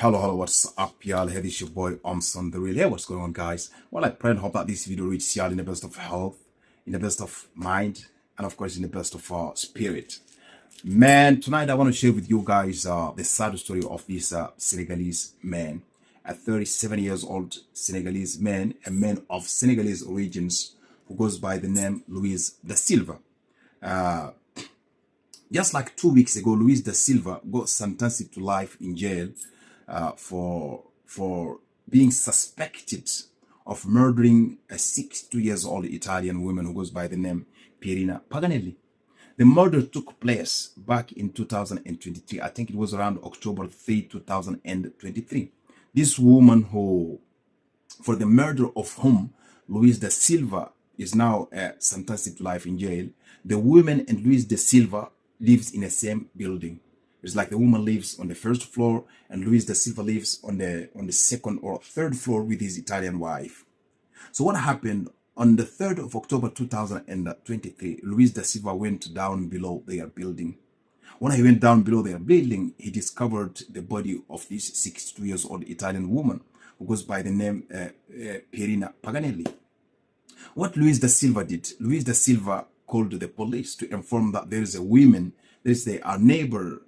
Hello, what's up, y'all? Hey, this is your boy, Omson, the real. Hey, what's going on, guys? Well, I pray and hope that this video reaches y'all in the best of health, in the best of mind, and of course, in the best of spirit. Man, tonight I want to share with you guys the sad story of this Senegalese man, a 37 years old Senegalese man, a man of Senegalese origins who goes by the name Luis da Silva. Just like 2 weeks ago, Luis da Silva got sentenced to life in jail for being suspected of murdering a 62 years old Italian woman who goes by the name Pierina Paganelli. The murder took place back in 2023. I think it was around October 3, 2023. This woman for the murder of whom Luis da Silva is now sentenced to life in jail. The woman and Luis da Silva lives in the same building. It's like the woman lives on the first floor and Luis da Silva lives on the second or third floor with his Italian wife. So what happened on the 3rd of October 2023, Luis da Silva went down below their building. When he went down below their building, he discovered the body of this 62 years old Italian woman who goes by the name Pierina Paganelli. What Luis da Silva did, Luis da Silva called the police to inform that there is a woman, there's a neighbor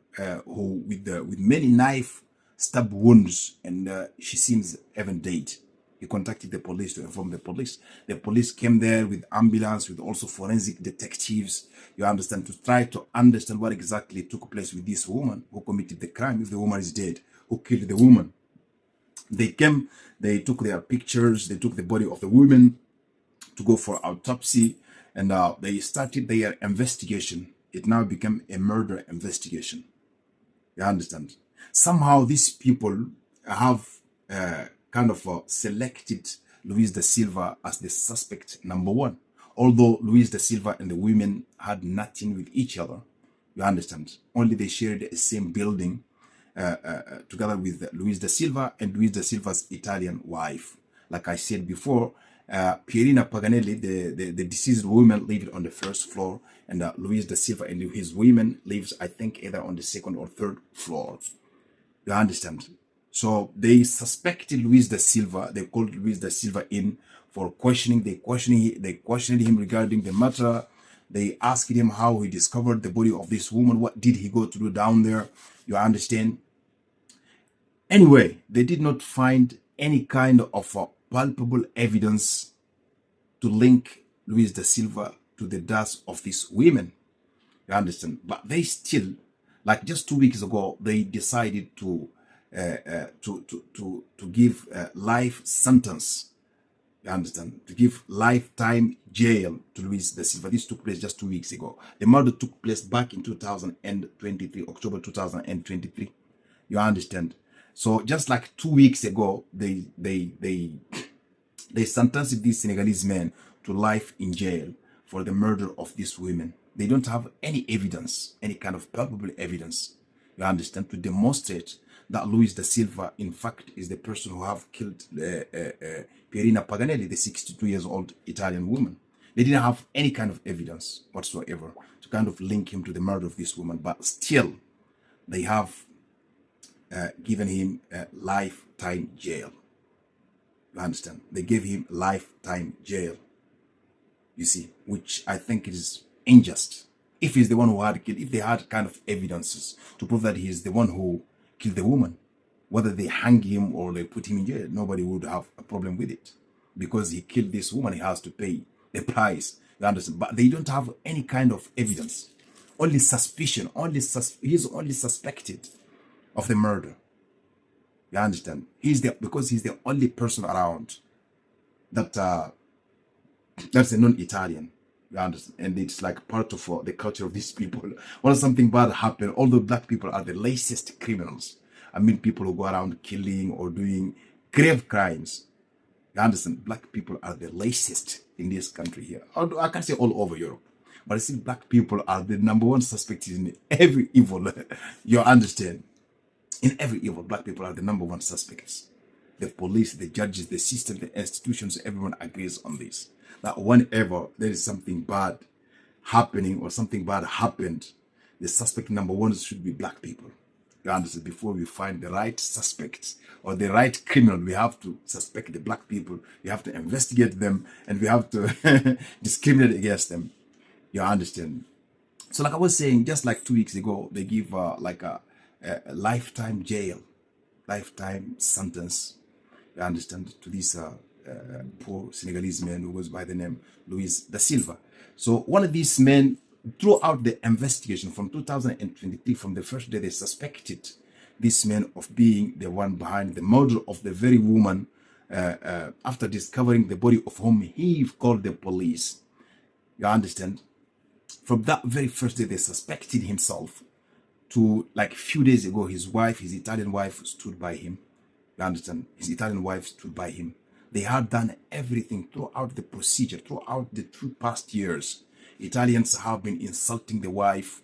who with many knife stab wounds, and she seems even dead. He contacted the police to inform the police. The police came there with ambulance, with also forensic detectives, you understand, to try to understand what exactly took place with this woman who committed the crime, if the woman is dead, who killed the woman. They came, they took their pictures, they took the body of the woman to go for autopsy, and they started their investigation. It now became a murder investigation. You understand? Somehow these people have kind of selected Luis da Silva as the suspect number one. Although Luis da Silva and the women had nothing with each other. You understand? Only they shared the same building together with Luis da Silva and Luis da Silva's Italian wife. Like I said before, Pierina Paganelli, the deceased woman, lived on the first floor, and Luis da Silva and his women lives, I think, either on the second or third floor. You understand? So they suspected Luis da Silva. They called Luis da Silva in for questioning. They questioned him regarding the matter. They asked him how he discovered the body of this woman. What did he go to do down there? You understand? Anyway, they did not find any kind of palpable evidence to link Luis da Silva to the deaths of these women. You understand? But they still, like just 2 weeks ago, they decided to give a life sentence. You understand? To give lifetime jail to Luis da Silva. This took place just 2 weeks ago. The murder took place back in 2023, October 2023. You understand? So just like 2 weeks ago, they sentenced these Senegalese men to life in jail for the murder of these women. They don't have any evidence, any kind of palpable evidence, you understand, to demonstrate that Luis da Silva, in fact, is the person who have killed Pierina Paganelli, the 62 years old Italian woman. They didn't have any kind of evidence whatsoever to kind of link him to the murder of this woman, but still, they have given him lifetime jail. You understand? They gave him lifetime jail. You see, which I think is unjust. If he's the one who had killed, if they had kind of evidences to prove that he's the one who killed the woman, whether they hang him or they put him in jail, nobody would have a problem with it. Because he killed this woman, he has to pay the price. You understand? But they don't have any kind of evidence. Only suspicion. He's only suspected of the murder. You understand? Because he's the only person around that's a non-Italian. You understand? And it's like part of the culture of these people. When something bad happens, although black people are the laziest criminals. I mean, people who go around killing or doing grave crimes. You understand? Black people are the laziest in this country here. Although I can't say all over Europe. But I see black people are the number one suspect in every evil. You understand? In every evil, black people are the number one suspects. The police, the judges, the system, the institutions, everyone agrees on this. That whenever there is something bad happening or something bad happened, the suspect number one should be black people. You understand? Before we find the right suspects or the right criminal, we have to suspect the black people. We have to investigate them, and we have to discriminate against them. You understand? So, like I was saying, just like 2 weeks ago, they give like a lifetime jail, lifetime sentence. You understand, to this poor Senegalese man who goes by the name Luis da Silva. So one of these men, throughout the investigation from 2023, from the first day they suspected this man of being the one behind the murder of the very woman, after discovering the body of whom he called the police. You understand? From that very first day they suspected himself, to like a few days ago, his wife, his Italian wife, stood by him. You understand? His Italian wife stood by him. They had done everything throughout the procedure, throughout the 2 past years. Italians have been insulting the wife,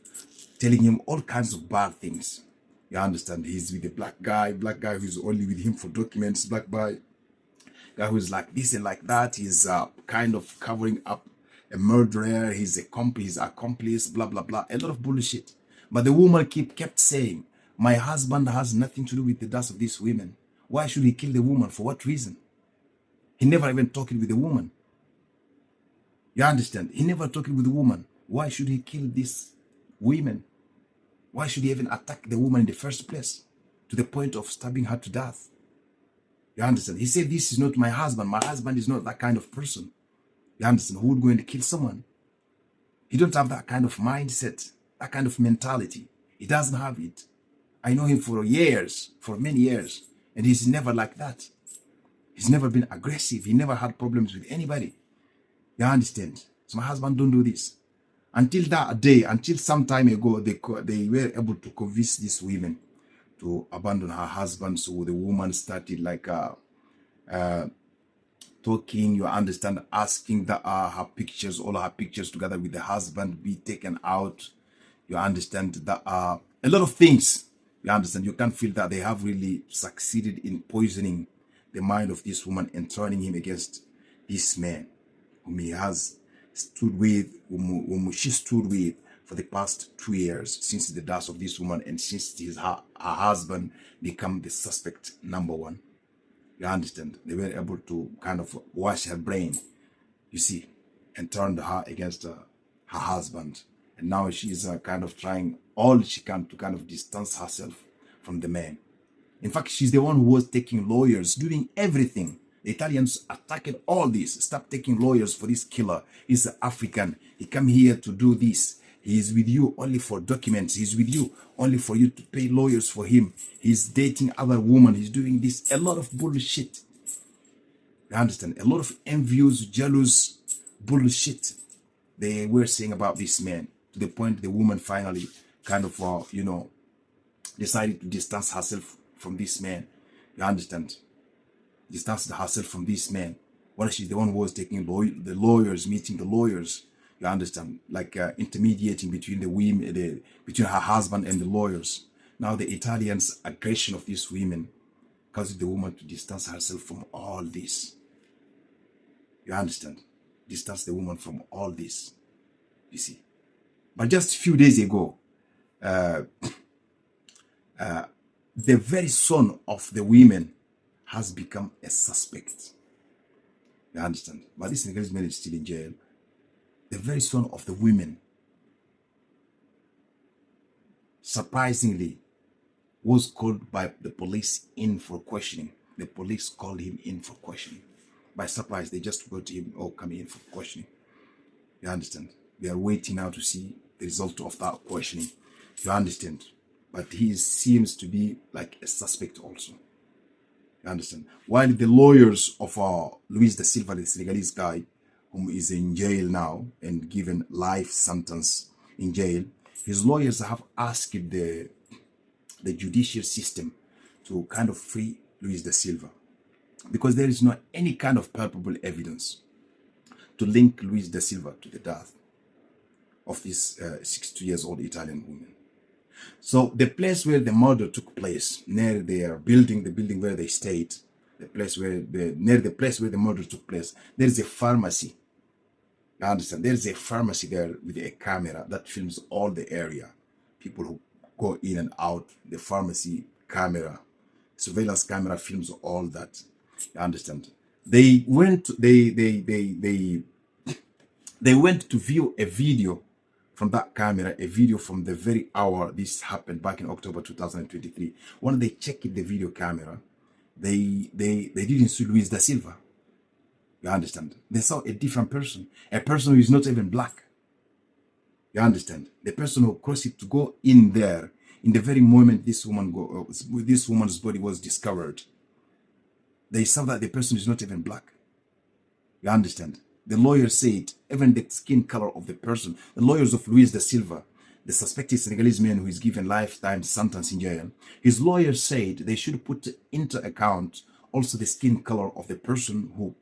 telling him all kinds of bad things. You understand? He's with a black guy who's only with him for documents, black guy who's like this and like that. He's kind of covering up a murderer. He's accomplice, blah, blah, blah. A lot of bullshit. But the woman kept saying, my husband has nothing to do with the deaths of these women. Why should he kill the woman? For what reason? He never even talked with the woman. You understand? He never talked with the woman. Why should he kill these women? Why should he even attack the woman in the first place, to the point of stabbing her to death? You understand? He said, this is not my husband. My husband is not that kind of person. You understand? Who would go and kill someone? He don't have that kind of mindset, that kind of mentality. He doesn't have it. I know him for years, for many years, and he's never like that. He's never been aggressive. He never had problems with anybody. You understand? So my husband don't do this. Until that day, until some time ago, they were able to convince these women to abandon her husband. So the woman started like talking, you understand, asking that her pictures, all her pictures together with the husband be taken out. You understand that a lot of things, you understand, you can feel that they have really succeeded in poisoning the mind of this woman and turning him against this man whom he has stood with, whom she stood with for the past 2 years, since the death of this woman, and since her husband became the suspect number one. You understand? They were able to kind of wash her brain, you see, and turned her against her husband. And now she's kind of trying all she can to kind of distance herself from the man. In fact, she's the one who was taking lawyers, doing everything. The Italians attacked all this. Stop taking lawyers for this killer. He's African. He come here to do this. He is with you only for documents. He's with you only for you to pay lawyers for him. He's dating other women. He's doing this. A lot of bullshit. You understand? A lot of envious, jealous bullshit they were saying about this man, to the point the woman finally kind of, decided to distance herself from this man. You understand? Distanced herself from this man. Well, she's the one who was taking the lawyers, meeting the lawyers. You understand? Like intermediating between the women, between her husband and the lawyers. Now the Italians' aggression of these women causes the woman to distance herself from all this. You understand? Distance the woman from all this. You see? But just a few days ago, the very son of the women has become a suspect. You understand? But this Senegalese man is still in jail. The very son of the women, surprisingly, was called by the police in for questioning. The police called him in for questioning. By surprise, they just go to him, oh, come in for questioning. You understand? They are waiting now to see the result of that questioning. You understand? But he seems to be like a suspect also. You understand? While the lawyers of Luis da Silva, the Senegalese guy, whom is in jail now and given life sentence in jail, his lawyers have asked the judicial system to kind of free Luis da Silva, because there is not any kind of palpable evidence to link Luis da Silva to the death of this 62-year-old Italian woman. So the place where the murder took place, near their building, the building where they stayed, near the place where the murder took place, there is a pharmacy. You understand? There is a pharmacy there with a camera that films all the area. People who go in and out. The pharmacy camera, surveillance camera films all that. You understand? They went. They went to view a video from that camera, a video from the very hour this happened back in October 2023. When they checked the video camera, they didn't see Luis da Silva. You understand? They saw a different person, a person who is not even black. You understand? The person who crossed it to go in there in the very moment this woman's body was discovered. They saw that the person is not even black. You understand? The lawyer said, even the skin color of the person, the lawyers of Luis da Silva, the suspected Senegalese man who is given lifetime sentence in jail, his lawyer said they should put into account also the skin color of the person who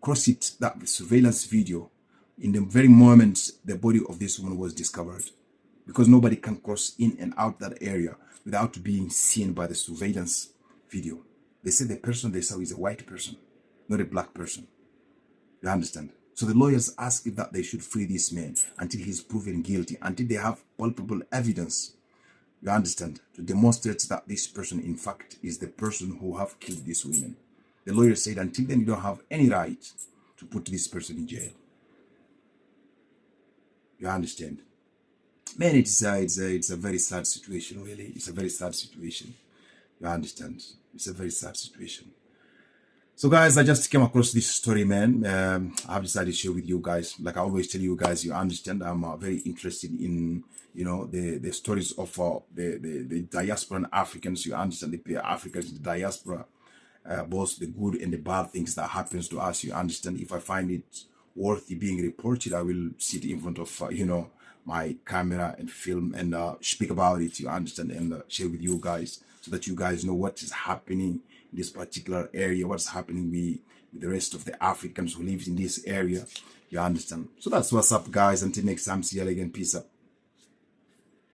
crossed that surveillance video in the very moment the body of this woman was discovered. Because nobody can cross in and out that area without being seen by the surveillance video. They said the person they saw is a white person, not a black person. You understand? So the lawyers asked that they should free this man until he's proven guilty, until they have palpable evidence, you understand, to demonstrate that this person, in fact, is the person who have killed these women. The lawyer said, until then, you don't have any right to put this person in jail. You understand? Man, it's a very sad situation, really. It's a very sad situation. You understand? It's a very sad situation. So guys, I just came across this story, man. I have decided to share with you guys. Like I always tell you guys, you understand, I'm very interested in, you know, the stories of the diasporan Africans. You understand, the Africans, the diaspora, both the good and the bad things that happens to us. You understand, if I find it worthy being reported, I will sit in front of, you know, my camera and film and speak about it, you understand, and share with you guys so that you guys know what is happening in this particular area, what's happening with the rest of the Africans who live in this area, you understand. So that's what's up, guys. Until next time, see you again. Peace up.